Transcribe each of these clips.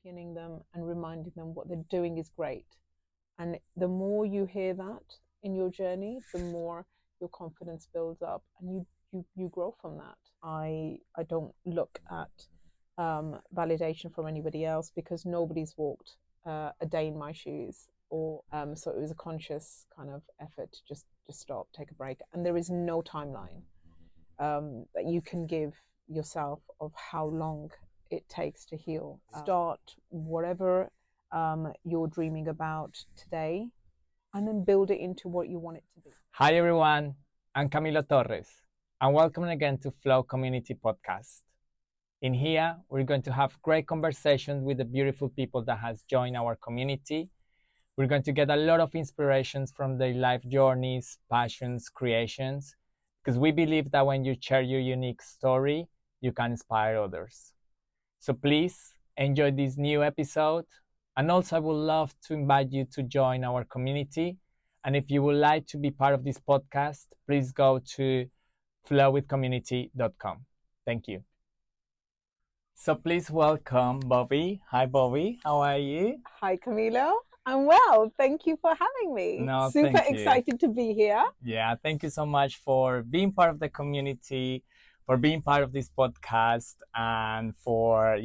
championing them and reminding them what they're doing is great. And the more you hear that in your journey, the more your confidence builds up, and you grow from that. I don't look at validation from anybody else, because nobody's walked a day in my shoes, or so it was a conscious kind of effort to just stop, take a break, and there is no timeline that you can give yourself of how long it takes to heal. Start whatever you're dreaming about today, and then build it into what you want it to be. Hi everyone, I'm Camilo Torres, and welcome again to Flow Community Podcast. In here, we're going to have great conversations with the beautiful people that has joined our community. We're going to get a lot of inspirations from their life journeys, passions, creations, because we believe that when you share your unique story, you can inspire others. So please enjoy this new episode. And also I would love to invite you to join our community. And if you would like to be part of this podcast, please go to flowwithcommunity.com. Thank you. So please welcome Bobbi. Hi Bobbi, how are you? Hi Camilo, I'm well. Thank you for having me. No, Super thank you. excited to be here. Yeah, thank you so much for being part of the community, for being part of this podcast, and for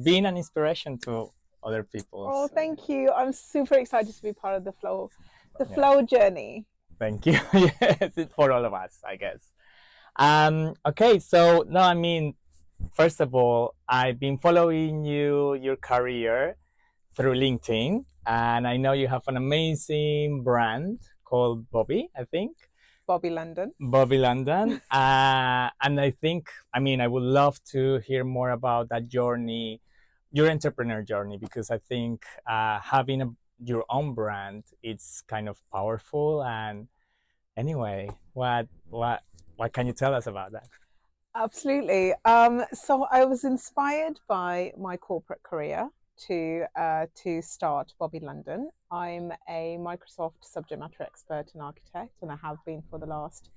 being an inspiration to other people. Oh, thank you. I'm super excited to be part of the flow journey. Thank you. Yes, it's for all of us, I guess. Okay, so no, I mean, first of all, I've been following your career through LinkedIn, and I know you have an amazing brand called Bobbi, I think. Bobbi London. Bobbi London. And I think, I mean, I would love to hear more about that journey, your entrepreneur journey, because I think having your own brand, it's kind of powerful. And anyway, what can you tell us about that? Absolutely. So I was inspired by my corporate career to start Bobbi London. I'm a Microsoft subject matter expert and architect, and I have been for the last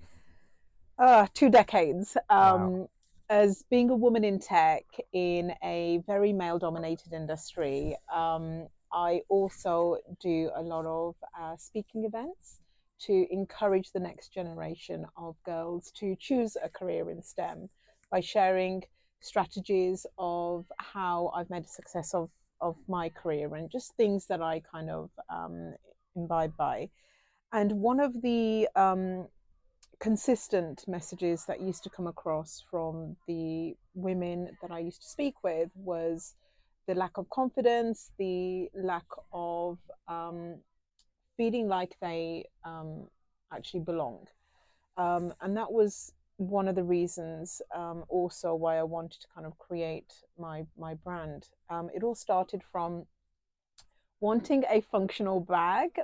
2 decades. Wow. As being a woman in tech in a very male-dominated industry, I also do a lot of speaking events to encourage the next generation of girls to choose a career in STEM by sharing strategies of how I've made a success of my career, and just things that I kind of imbibe by. And one of the consistent messages that used to come across from the women that I used to speak with was the lack of confidence, the lack of feeling like they actually belonged. And that was one of the reasons also why I wanted to kind of create my brand. It all started from wanting a functional bag,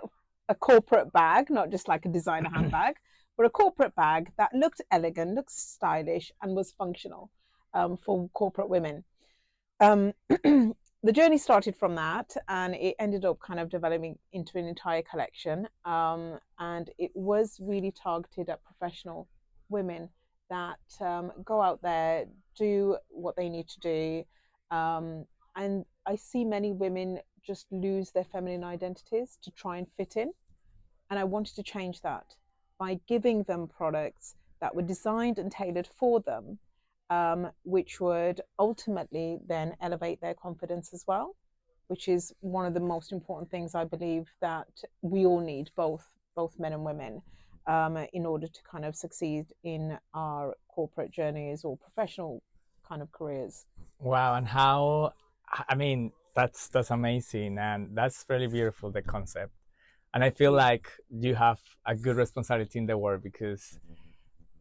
a corporate bag, not just like a designer handbag, but a corporate bag that looked elegant, looked stylish, and was functional for corporate women. The journey started from that, and it ended up kind of developing into an entire collection. And it was really targeted at professional women that go out there, do what they need to do. And I see many women just lose their feminine identities to try and fit in. And I wanted to change that by giving them products that were designed and tailored for them, which would ultimately then elevate their confidence as well, which is one of the most important things I believe that we all need, both men and women, in order to kind of succeed in our corporate journeys or professional kind of careers. Wow, and how, I mean, that's amazing, and that's really beautiful, the concept. And I feel like you have a good responsibility in the world, because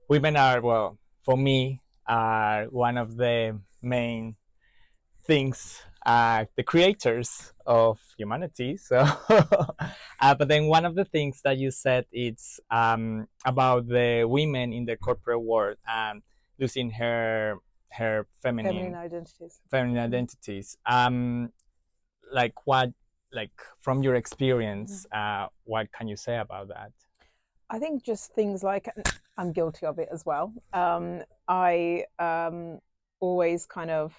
women are, well, for me, are one of the main things, the creators of humanity. So, but then one of the things that you said, it's about the women in the corporate world and losing her feminine identities. Like what, like from your experience, what can you say about that? I think just things like, I'm guilty of it as well. I always kind of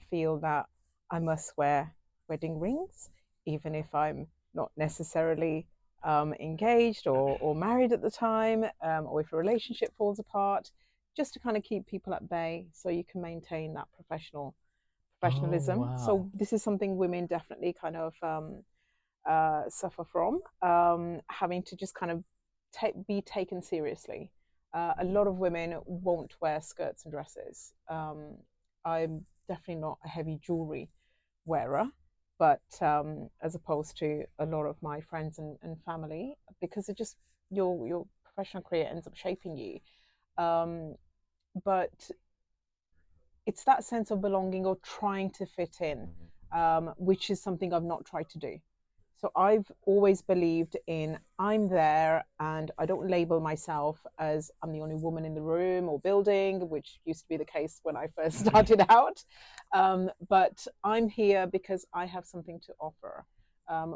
feel that I must wear wedding rings, even if I'm not necessarily engaged or married at the time, or if a relationship falls apart, just to kind of keep people at bay so you can maintain that Oh, professionalism. wow. So this is something women definitely kind of suffer from, having to just kind of be taken seriously. A lot of women won't wear skirts and dresses. I'm definitely not a heavy jewelry wearer, but as opposed to a lot of my friends and family, because it just your professional career ends up shaping you. Um, but it's that sense of belonging or trying to fit in, which is something I've not tried to do. So I've always believed in I'm there and I don't label myself as I'm the only woman in the room or building, which used to be the case when I first started out. But I'm here because I have something to offer,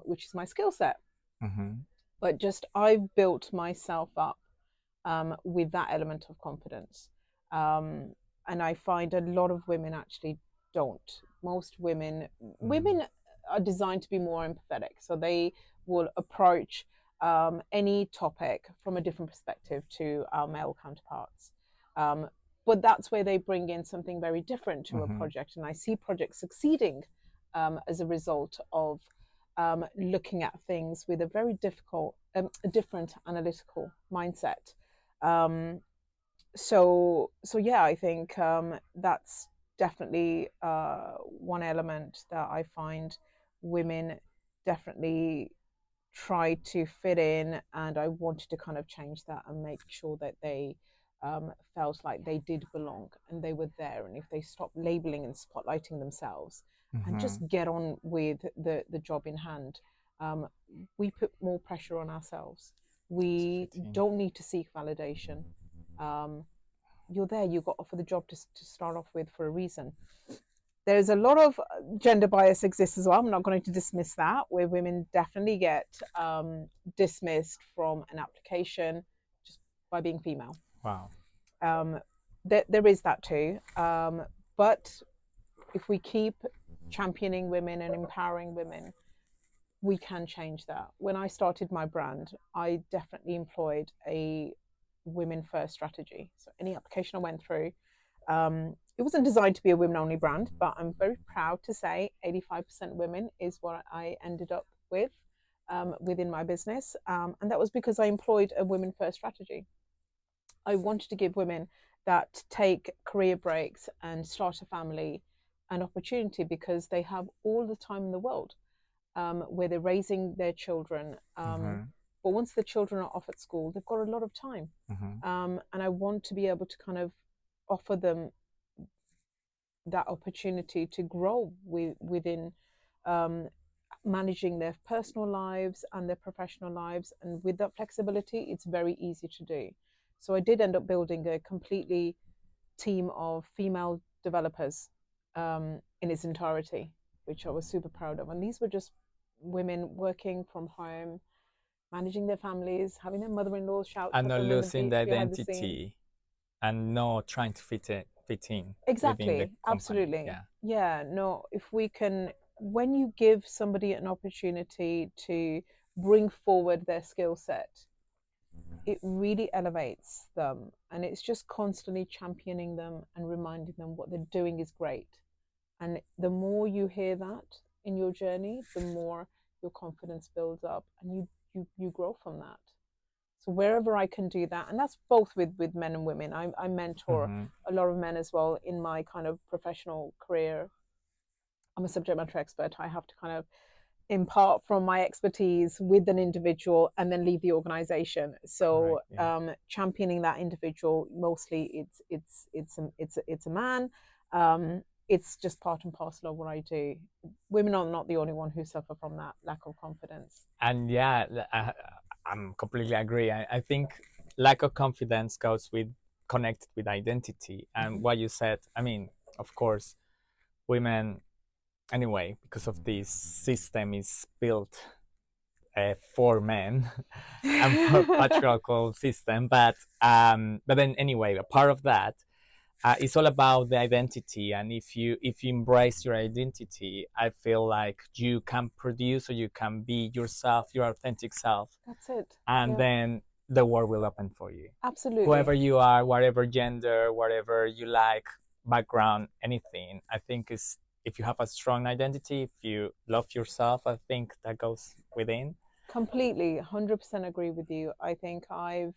which is my skill set. Mm-hmm. But just I've built myself up with that element of confidence. Um, and I find a lot of women actually don't. Most women are designed to be more empathetic, so they will approach any topic from a different perspective to our male counterparts. Um, but that's where they bring in something very different to a Mm-hmm. project, and I see projects succeeding as a result of looking at things with a very a different analytical mindset. Um, so yeah, I think that's definitely one element that I find women definitely try to fit in, and I wanted to kind of change that and make sure that they felt like they did belong and they were there. And if they stop labeling and spotlighting themselves and Mm-hmm. just get on with the job in hand, um, we put more pressure on ourselves. To We fit in. don't need to seek validation. Um, you're there, you got offered the job to start off with for a reason. There's a lot of gender bias exists as well. I'm not going to dismiss that, where women definitely get dismissed from an application just by being female. Wow. Um, there is that too. But if we keep championing women and empowering women, we can change that. When I started my brand, I definitely employed a women first strategy. So any application I went through, it wasn't designed to be a women only brand, but I'm very proud to say 85% women is what I ended up with within my business. And that was because I employed a women first strategy. I wanted to give women that take career breaks and start a family an opportunity because they have all the time in the world, where they're raising their children. Mm-hmm. But once the children are off at school, they've got a lot of time. Mm-hmm. And I want to be able to kind of offer them that opportunity to grow within um, managing their personal lives and their professional lives. And with that flexibility, it's very easy to do. So I did end up building a completely team of female developers in its entirety, which I was super proud of. And these were just women working from home, managing their families, having their mother-in-law shout And at not them in losing the behind the scene. identity and not trying to fit in within the Exactly, company. absolutely. Yeah. Yeah, no, if we can, when you give somebody an opportunity to bring forward their skill set, it really elevates them, and it's just constantly championing them and reminding them what they're doing is great. And the more you hear that in your journey, the more your confidence builds up and you grow from that. So wherever I can do that, and that's both with men and women. I mentor Mm-hmm. a lot of men as well in my kind of professional career. I'm a subject matter expert. I have to kind of impart from my expertise with an individual and then leave the organization. So Correct. Yeah. championing that individual, mostly it's a man. It's just part and parcel of what I do. Women are not the only one who suffer from that lack of confidence. And yeah, I'm completely agree. I think lack of confidence goes with connected with identity. And Mm-hmm. what you said, I mean, of course, women anyway, because of this system is built for men and for patriarchal system. But then anyway, a part of that, it's all about the identity, and if you embrace your identity, I feel like you can produce, or you can be yourself, your authentic self, That's it. and Yeah, then the world will open for you, whoever absolutely. you are, whatever gender, whatever you like, background, anything. I think is, if you have a strong identity, if you love yourself, I think that goes within. Completely, 100% agree with you. I think I've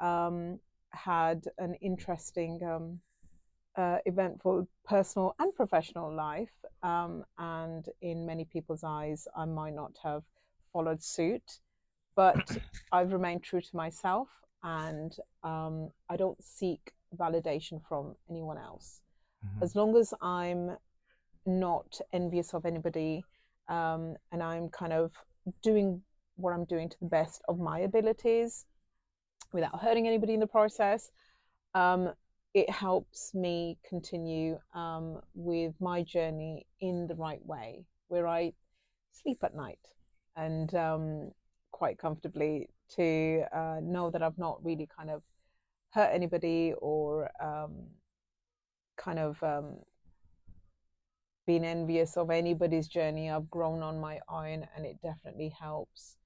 um, had an interesting, eventful personal and professional life. And in many people's eyes, I might not have followed suit, but I've remained true to myself, and I don't seek validation from anyone else. Mhm. As long as I'm not envious of anybody, and I'm kind of doing what I'm doing to the best of my abilities without hurting anybody in the process, um, it helps me continue with my journey in the right way, where I sleep at night and quite comfortably, to know that I've not really kind of hurt anybody, or kind of been envious of anybody's journey. I've grown on my own, and it definitely helps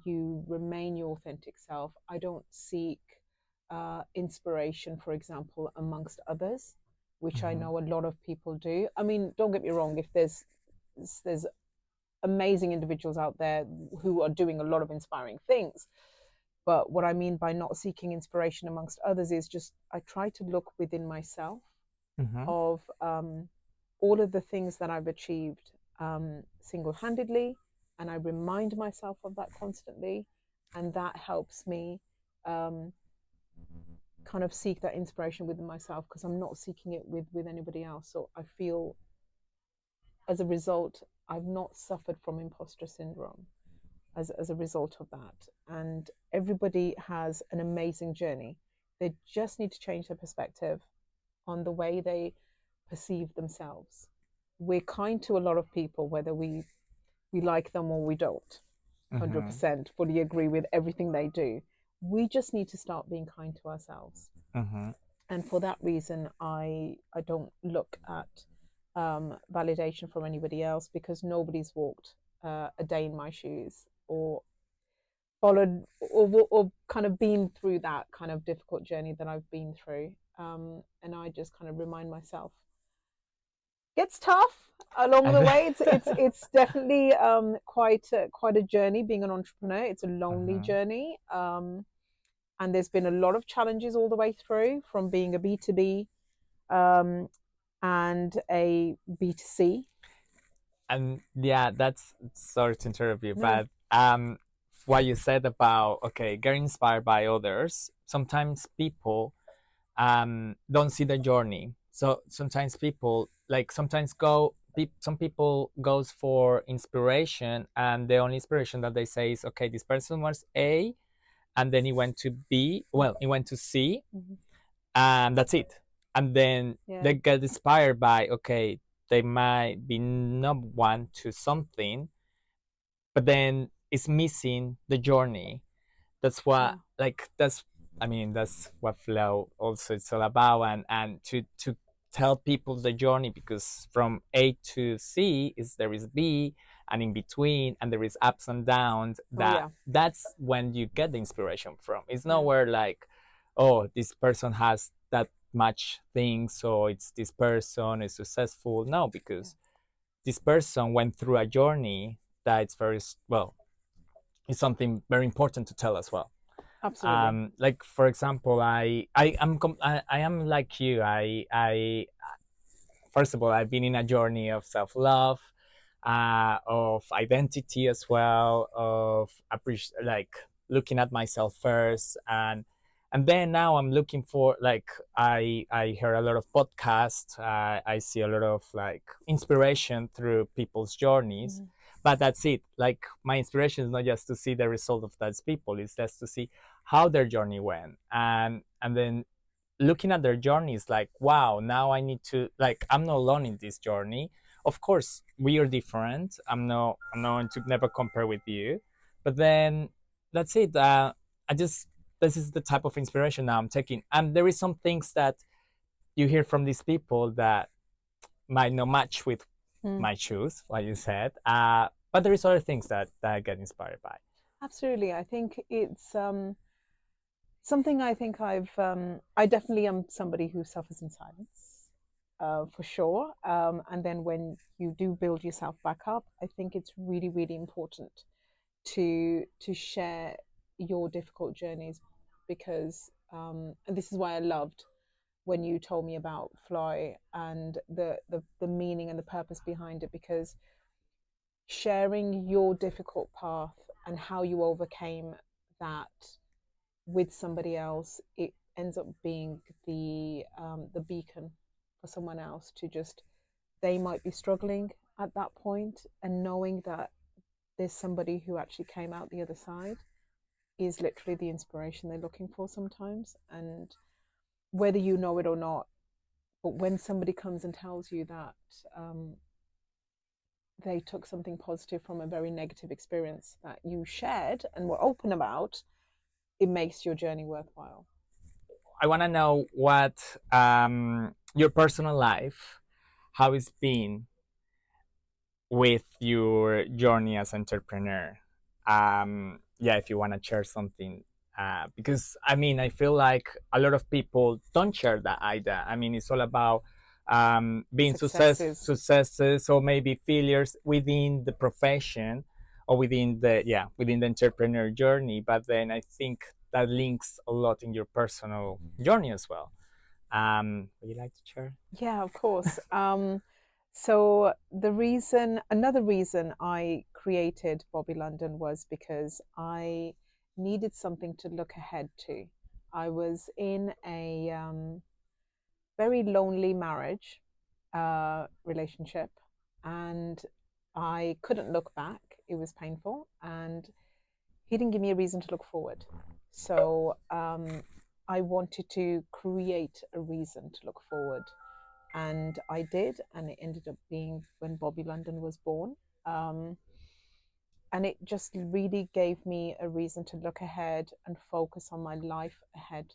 you remain your authentic self. I don't seek inspiration, for example, amongst others, which I Mhm. know a lot of people do. I mean, don't get me wrong. If there's amazing individuals out there who are doing a lot of inspiring things, but what I mean by not seeking inspiration amongst others is just I try to look within myself Mhm. of all of the things that I've achieved single handedly. And I remind myself of that constantly. And that helps me um, kind of seek that inspiration within myself, because I'm not seeking it with anybody else. So I feel, as a result, I've not suffered from imposter syndrome as a result of that. And everybody has an amazing journey. They just need to change their perspective on the way they perceive themselves. We're kind to a lot of people, whether we like them or we don't. Mhm. 100% fully agree with everything they do. We just need to start being kind to ourselves. Mhm. And for that reason, I don't look at validation from anybody else, because nobody's walked a day in my shoes, or followed, or kind of been through that kind of difficult journey that I've been through. And I just kind of remind myself, gets tough along the way. It's definitely quite a journey being an entrepreneur. It's a lonely Mhm. journey, and there's been a lot of challenges all the way through, from being a B2B um, and a B2C. And yeah, that's, sorry to interrupt you, No, but what you said about, okay, getting inspired by others, sometimes people don't see the journey. So sometimes people, like, sometimes some people goes for inspiration, and the only inspiration that they say is, okay, this person was A, and then he went to B, well, he went to C, mm-hmm. and that's it. And then Yeah, they get inspired by, okay, they might be number one to something, but then it's missing the journey. That's what, yeah, like, that's, I mean, that's what flow also it's all about, and to tell people the journey, because from A to C is, there is B, and in between, and there is ups and downs, oh that yeah, that's when you get the inspiration from. It's yeah, nowhere like, oh, this person has that much things, so it's, this person is successful. No, yeah, because this person went through a journey that it's very, well, it's something very important to tell as well. absolutely. Like, for example, I am like you. I First of all, I've been in a journey of self love, of identity as well, of like looking at myself first, and then now I'm looking for, like, I hear a lot of podcasts, I see a lot of, like, inspiration through people's journeys, Mm-hmm. but that's it. Like, my inspiration is not just to see the result of those people; it's just to see how their journey went, and then looking at their journey is like, wow, now I need to, like, I'm not alone in this journey. Of course we are different. I'm not going to never compare with you, but then that's it. I just, this is the type of inspiration now I'm taking, and there is some things that you hear from these people that might not match with Mm. my shoes, like you said, but there is other things that I get inspired by. Absolutely. I think it's something I think I definitely am somebody who suffers in silence, for sure. And then when you do build yourself back up, I think it's really, really important to share your difficult journeys, because and this is why I loved when you told me about Fly and the meaning and the purpose behind it, because sharing your difficult path and how you overcame that with somebody else, it ends up being the beacon for someone else to just, they might be struggling at that point, and knowing that there's somebody who actually came out the other side is literally the inspiration they're looking for sometimes. And whether you know it or not, but when somebody comes and tells you that um, they took something positive from a very negative experience that you shared and were open about, it makes your journey worthwhile. I want to know what your personal life, how it's been with your journey as entrepreneur. Yeah, if you want to share something, because I mean, I feel like a lot of people don't share that either. I mean, it's all about being Successes. successes, or maybe failures within the profession, or within the entrepreneur journey. But then I think that links a lot in your personal journey as well. Would you like to share? Yeah, of course. So another reason I created Bobbi London was because I needed something to look ahead to. I was in a very lonely marriage relationship, and I couldn't look back. It was painful, and he didn't give me a reason to look forward. So I wanted to create a reason to look forward, and I did, and it ended up being when Bobbi London was born. Um, and it just really gave me a reason to look ahead and focus on my life ahead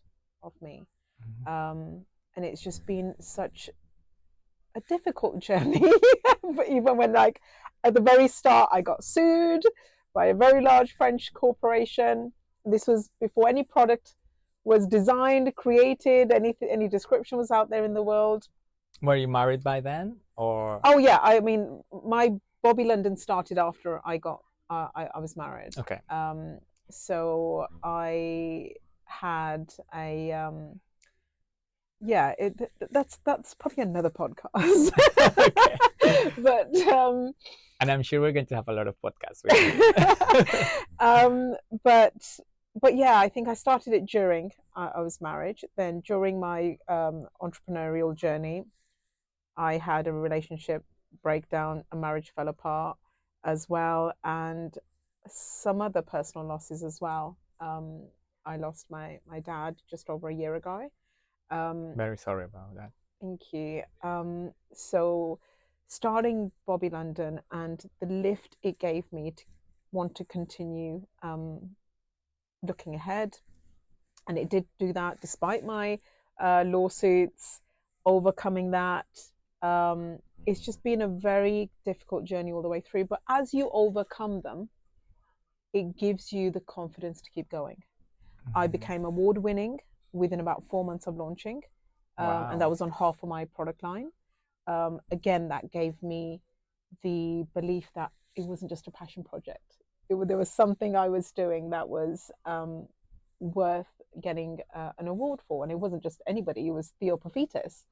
of me. Um, and it's just been such a difficult journey. But even when, like, at the very start, I got sued by a very large French corporation. This was before any product was designed, created, any description was out there in the world. Were you married by then, or? Oh yeah, I mean, my Bobbi London started after I was married. Okay. So I had a yeah, that's probably another podcast. Okay. But And I'm sure we're going to have a lot of podcasts with you. um, but but yeah, I think I started it during I was married. Then during my entrepreneurial journey, I had a relationship breakdown, a marriage fell apart as well, and some other personal losses as well. I lost my dad just over a year ago. Very sorry about that. Thank you. So starting Bobbi London and the lift it gave me to want to continue looking ahead, and it did do that despite my lawsuits, overcoming that. It's just been a very difficult journey all the way through. But as you overcome them, it gives you the confidence to keep going. I became award winning within about 4 months of launching, and that Wow. was on half of my product line. Again, that gave me the belief that it wasn't just a passion project. There was something I was doing that was worth getting an award for, and it wasn't just anybody. It was Theo Profitis,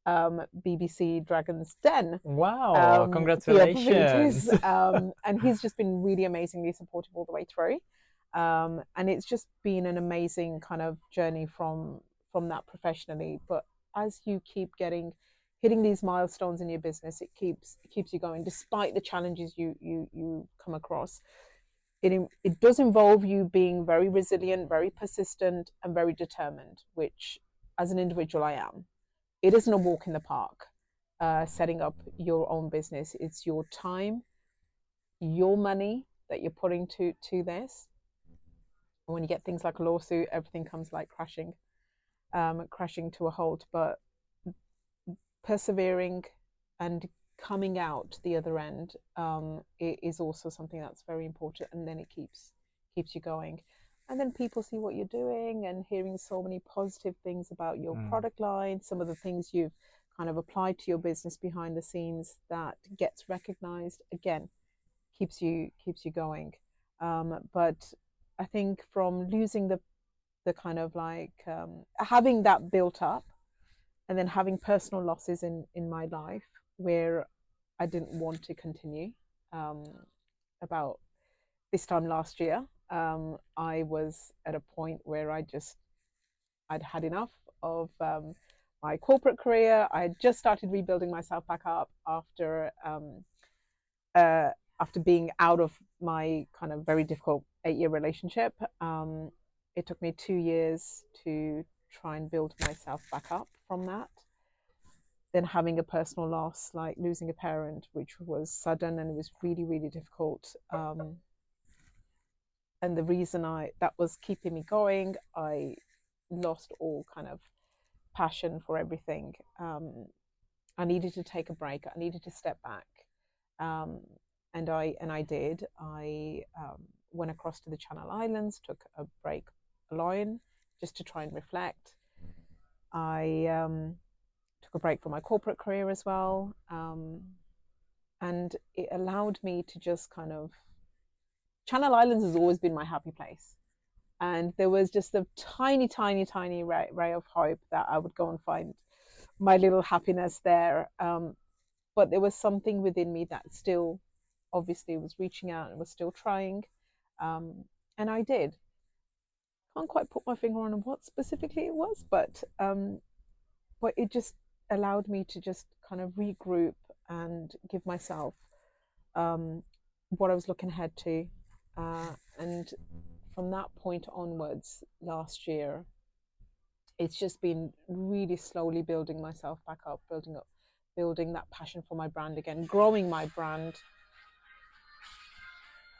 BBC Dragon's Den. Wow. Theo Congratulations. Profitis, and he's just been really amazingly supportive all the way through. And it's just been an amazing kind of journey from that professionally. But as you keep hitting these milestones in your business, it keeps you going despite the challenges you come across. It does involve you being very resilient, very persistent, and very determined, which as an individual I am. It isn't a walk in the park. Setting up your own business, it's your time, your money that you're putting to this. And when you get things like a lawsuit, everything comes like crashing to a halt. But persevering and coming out the other end is also something that's very important, and then it keeps you going. And then people see what you're doing and hearing so many positive things about your product line, some of the things you've kind of applied to your business behind the scenes that gets recognized, again, keeps you going. But I think from losing the kind of like having that built up, and then having personal losses in my life where I didn't want to continue. About this time last year, I was at a point where I'd had enough of my corporate career. I had just started rebuilding myself back up uh, after being out of my kind of very difficult 8-year relationship. It took me 2 years to try and build myself back up from that. Then having a personal loss, like losing a parent, which was sudden and it was really, really difficult. And the reason that was keeping me going, I lost all kind of passion for everything. I needed to take a break. I needed to step back, and I did. I went across to the Channel Islands, took a break alone, just to try and reflect. I took a break from my corporate career as well, and it allowed me to just kind of. Channel Islands has always been my happy place. And there was just a tiny, tiny, tiny ray of hope that I would go and find my little happiness there. But there was something within me that still obviously was reaching out and was still trying. And I did. Can't quite put my finger on what specifically it was, but it just allowed me to just kind of regroup and give myself what I was looking ahead to. And from that point onwards, last year, it's just been really slowly building myself back up, building that passion for my brand again, growing my brand.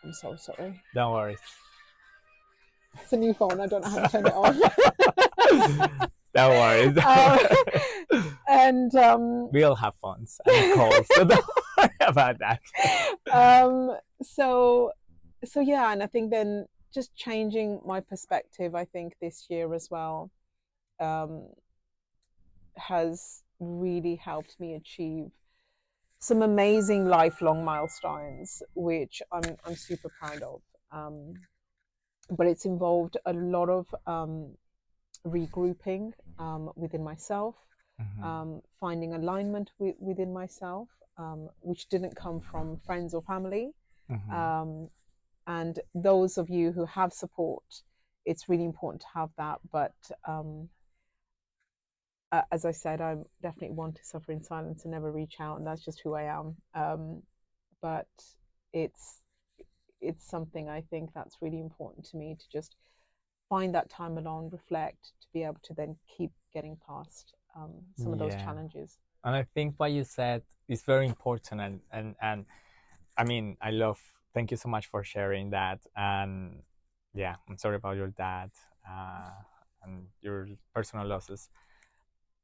I'm so sorry. Don't worry. It's a new phone. I don't know how to turn it on. Don't worry. And we all have phones and calls, so don't worry about that. So yeah, and I think then just changing my perspective, I think this year as well, has really helped me achieve some amazing lifelong milestones, which I'm super proud of. But it's involved a lot of regrouping within myself, finding alignment within myself, which didn't come from friends or family. And those of you who have support, it's really important to have that. But as I said, I definitely want to suffer in silence and never reach out, and that's just who I am. But it's something I think that's really important to me, to just find that time alone, reflect, to be able to then keep getting past some of those challenges. And I think what you said is very important, and I mean, I love. Thank you so much for sharing that. And yeah, I'm sorry about your dad and your personal losses.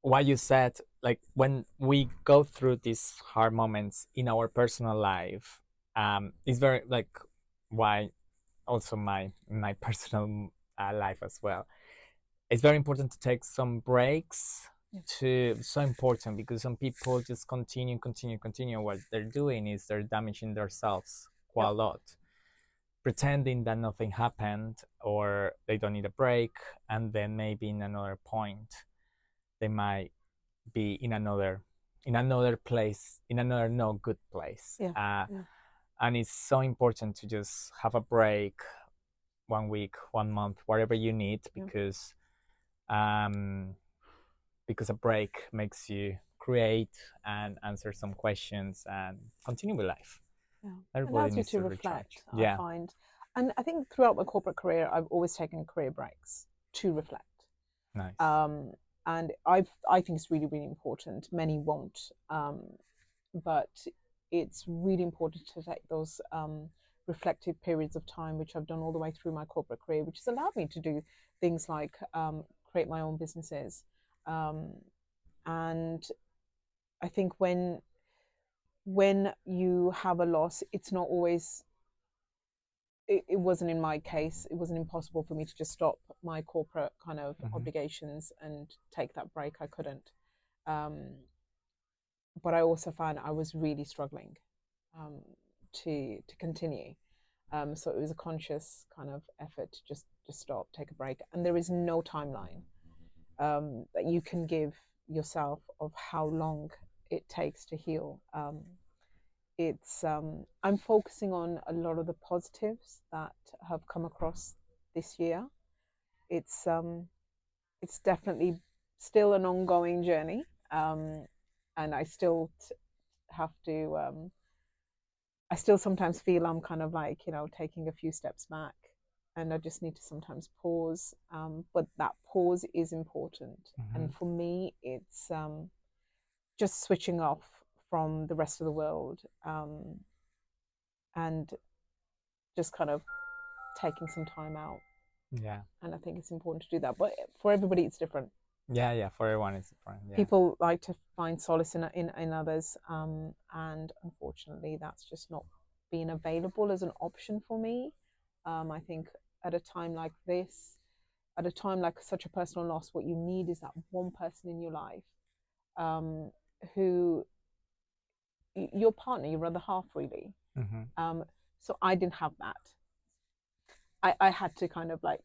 What you said, like when we go through these hard moments in our personal life, it's very like why also my personal life as well. It's very important to take some breaks. So important, because some people just continue. What they're doing is they're damaging themselves quite a lot, pretending that nothing happened, or they don't need a break, and then maybe in another point they might be in another place, in another no good place. And it's so important to just have a break, 1 week, 1 month, whatever you need, because a break makes you create and answer some questions and continue with life. Everybody allows you to reflect, I find. And I think throughout my corporate career, I've always taken career breaks to reflect. Nice. And I think it's really, really important. Many won't, but it's really important to take those reflective periods of time, which I've done all the way through my corporate career, which has allowed me to do things like create my own businesses. And I think when you have a loss, it's not always. It wasn't in my case. It wasn't impossible for me to just stop my corporate kind of obligations and take that break. I couldn't. Um, but I also found I was really struggling um, to continue. So it was a conscious kind of effort to just stop, take a break, and there is no timeline that you can give yourself of how long it takes to heal. It's I'm focusing on a lot of the positives that have come across this year. It's um, it's definitely still an ongoing journey, and I still have to. I still sometimes feel I'm kind of like, taking a few steps back, and I just need to sometimes pause. But that pause is important, and for me, it's just switching off from the rest of the world, and just kind of taking some time out. Yeah. And I think it's important to do that. But for everybody, it's different. Yeah, yeah. For everyone, it's different. Yeah. People like to find solace in others, and unfortunately, that's just not being available as an option for me. I think at a time like this, at a time like such a personal loss, what you need is that one person in your life um, who your partner, your other half, really. So I didn't have that. I had to kind of like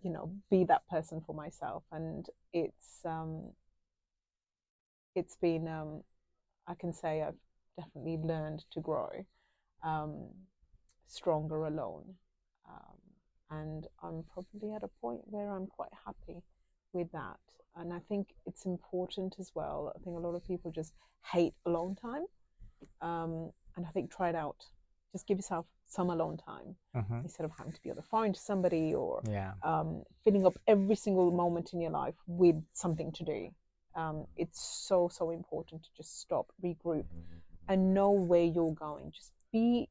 be that person for myself, and it's been I can say I've definitely learned to grow um, stronger alone, um, and I'm probably at a point where I'm quite happy with that. And I think it's important as well. I think a lot of people just hate alone time, and I think try it out. Just give yourself some alone time instead of having to be on the phone to somebody or Yeah. filling up every single moment in your life with something to do. It's so important to just stop, regroup, and know where you're going. Just be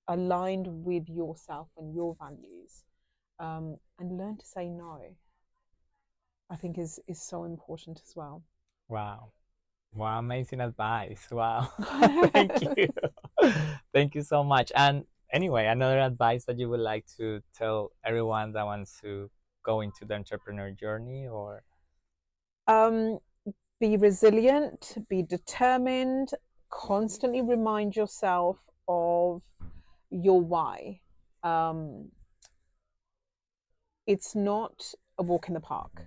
aligned with yourself and your values, and learn to say no. I think is so important as well. Wow. Wow, amazing advice. Wow. Thank you. Thank you so much. And anyway, another advice that you would like to tell everyone that wants to go into the entrepreneur journey or um, be resilient, be determined, constantly remind yourself of your why. Um, it's not a walk in the park.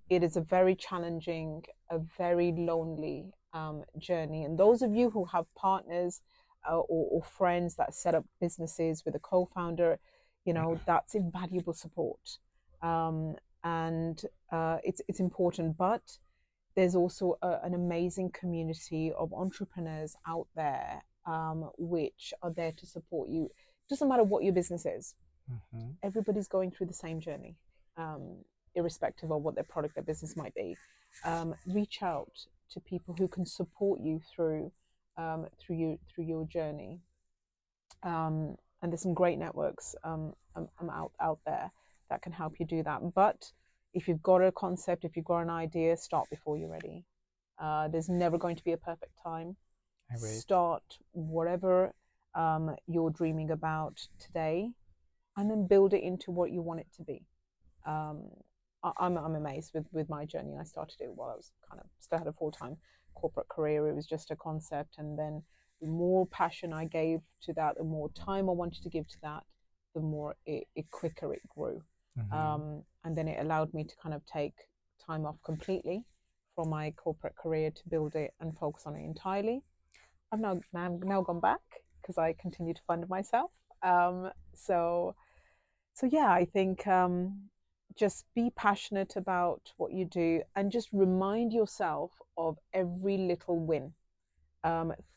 It is a very challenging, a very lonely journey. And those of you who have partners or friends that set up businesses with a co-founder, that's invaluable support. Um, and it's important. But there's also an amazing community of entrepreneurs out there, which are there to support you. It doesn't matter what your business is. Everybody's going through the same journey, irrespective of what their product, their business might be. Reach out to people who can support you through your journey. And there's some great networks out there that can help you do that. But if you've got a concept, if you've got an idea, start before you're ready. There's never going to be a perfect time. Start whatever you're dreaming about today, and then build it into what you want it to be. Um, I'm amazed with my journey. I started it while I was kind of still had a full-time corporate career. It was just a concept, and then the more passion I gave to that, the more time I wanted to give to that, the more it quicker it grew. And then it allowed me to kind of take time off completely from my corporate career to build it and focus on it entirely. I've now gone back because I continue to fund myself. So yeah, I think just be passionate about what you do, and just remind yourself of every little win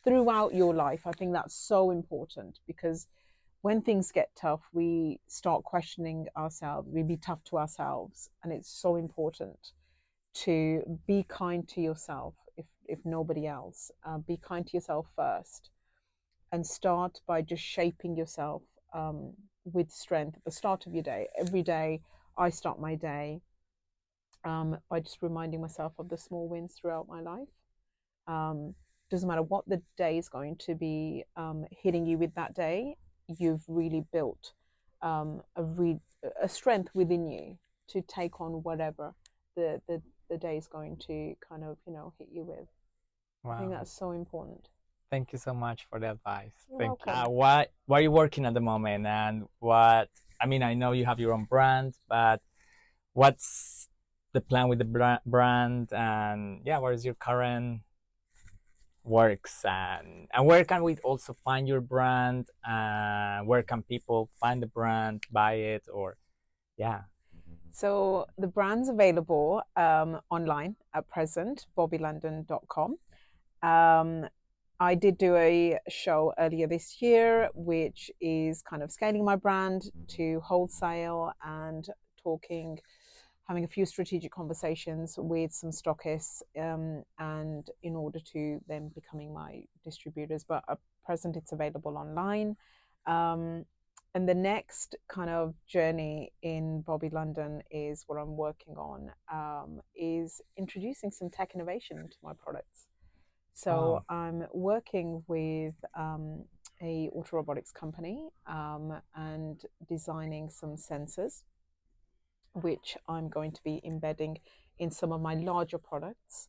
throughout your life. I think that's so important, because when things get tough, we start questioning ourselves. We be tough to ourselves, and it's so important to be kind to yourself. If nobody else, be kind to yourself first, and start by just shaping yourself with strength at the start of your day. Every day, I start my day by just reminding myself of the small wins throughout my life. doesn't matter what the day is going to be hitting you with that day, you've really built a strength within you to take on whatever the day is going to kind of hit you with. I think Wow. that's so important. Thank you so much for the advice. You're Thank you. welcome. What are you working at the moment, and what? I mean, I know you have your own brand, but what's the plan with the brand? And yeah, what is your current works, and where can we also find your brand? Where can people find the brand, buy it, or yeah? So the brand's available online at present, bobbilondon.com. Um, I did do a show earlier this year, which is kind of scaling my brand to wholesale and talking, having a few strategic conversations with some stockists, and in order to then becoming my distributors. But at present, it's available online. Um, and the next kind of journey in Bobbi London is what I'm working on, is introducing some tech innovation into my products. So Oh, I'm working with a auto robotics company, and designing some sensors, which I'm going to be embedding in some of my larger products.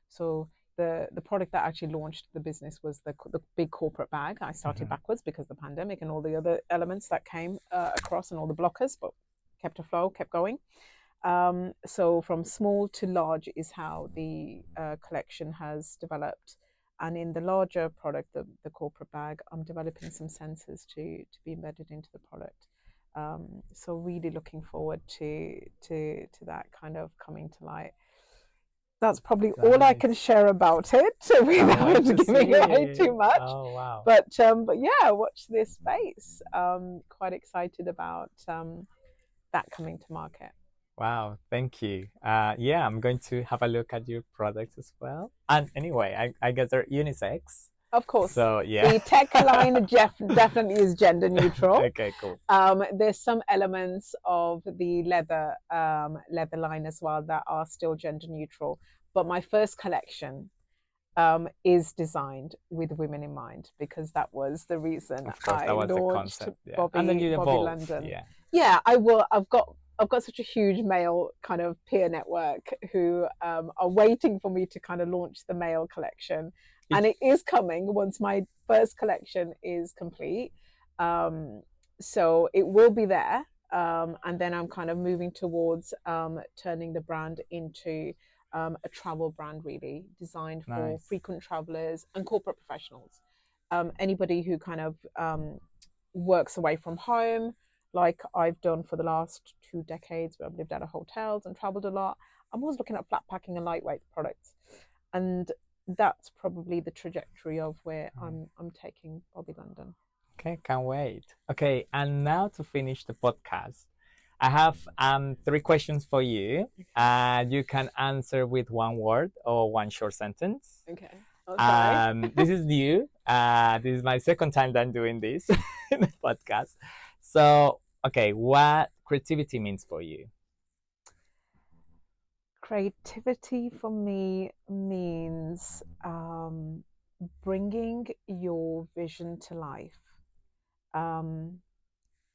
So the product that actually launched the business was the big corporate bag. I started backwards because of the pandemic and all the other elements that came across and all the blockers, but kept afloat, kept going. So from small to large is how the collection has developed. And in the larger product, the corporate bag, I'm developing some sensors to be embedded into the product. So really looking forward to that kind of coming to light. That's probably all I can nice. share about it Can't without wait to giving see away it. too much. Oh wow. But yeah, watch this space. Quite excited about that coming to market. Wow, thank you. Yeah, I'm going to have a look at your products as well. And anyway, I guess they're unisex. Of course, So yeah. the tech line definitely is gender neutral. Okay, cool. There's some elements of the leather line as well that are still gender neutral. But my first collection is designed with women in mind, because that was the reason Of course, that I was the launched concept. Yeah. And then Bobbi you Bobbi evolve. London. Yeah. Yeah, I will. I've got such a huge male kind of peer network who are waiting for me to kind of launch the male collection, It, and it is coming once my first collection is complete. Um, so it will be there, and then I'm kind of moving towards turning the brand into a travel brand, really designed for nice. frequent travelers and corporate professionals. Anybody who kind of works away from home, like I've done for the last 2 decades, where I've lived out of hotels and traveled a lot. I'm always looking at flat packing and lightweight products, and that's probably the trajectory of where I'm taking Bobbi London. Okay, can't wait. Okay, and now to finish the podcast, I have three questions for you. You can answer with one word or one short sentence. Okay, I'll try. This is new. This is my second time that I'm doing this in the podcast. So, okay, what creativity means for you? Creativity for me means bringing your vision to life, um,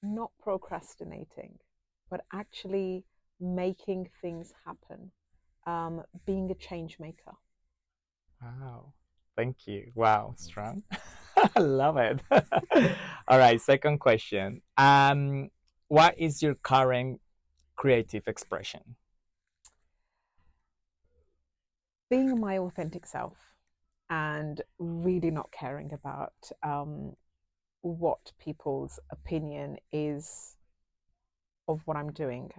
not procrastinating, but actually making things happen, being a change maker. Wow. Thank you. Wow, strong. I love it. All right, second question. What is your current creative expression? Being my authentic self and really not caring about what people's opinion is of what I'm doing.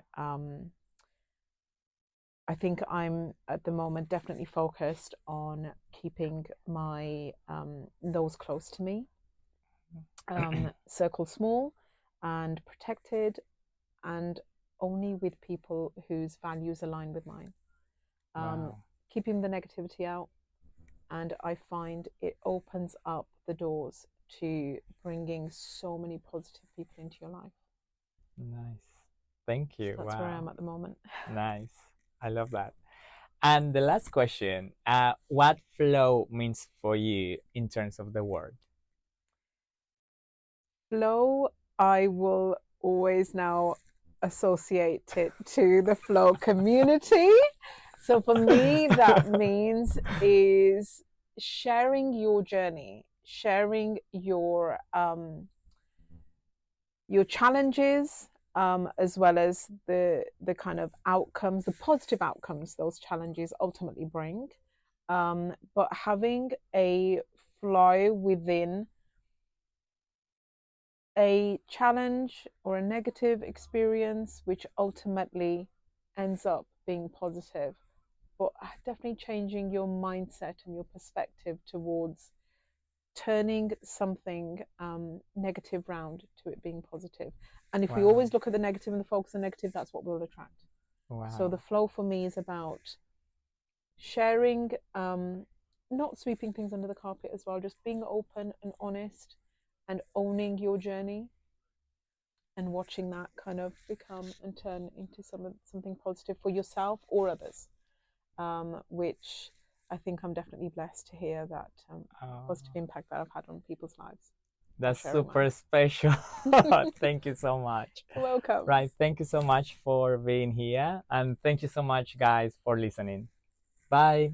I think I'm at the moment definitely focused on keeping my those close to me circle small and protected, and only with people whose values align with mine. Um, Wow. Keeping the negativity out, and I find it opens up the doors to bringing so many positive people into your life. Nice. Thank So you. that's where I am Wow. at the moment. Nice. I love that. And the last question, what flow means for you in terms of the word? Flow, I will always now associate it to the flow community. So for me, that means is sharing your journey, sharing your challenges, as well as the kind of outcomes, the positive outcomes those challenges ultimately bring. But having a flow within a challenge or a negative experience, which ultimately ends up being positive. But definitely changing your mindset and your perspective towards turning something negative round to it being positive. And if we Wow. always look at the negative and the focus on the negative, that's what we'll attract. So the Wow. flow for me is about sharing, not sweeping things under the carpet as well, just being open and honest and owning your journey and watching that kind of become and turn into something positive for yourself or others, which I think I'm definitely blessed to hear that Oh, positive impact that I've had on people's lives by that's sharing super mine. special. Thank you so much. You're welcome. Right. Thank you so much for being here. And thank you so much, guys, for listening. Bye.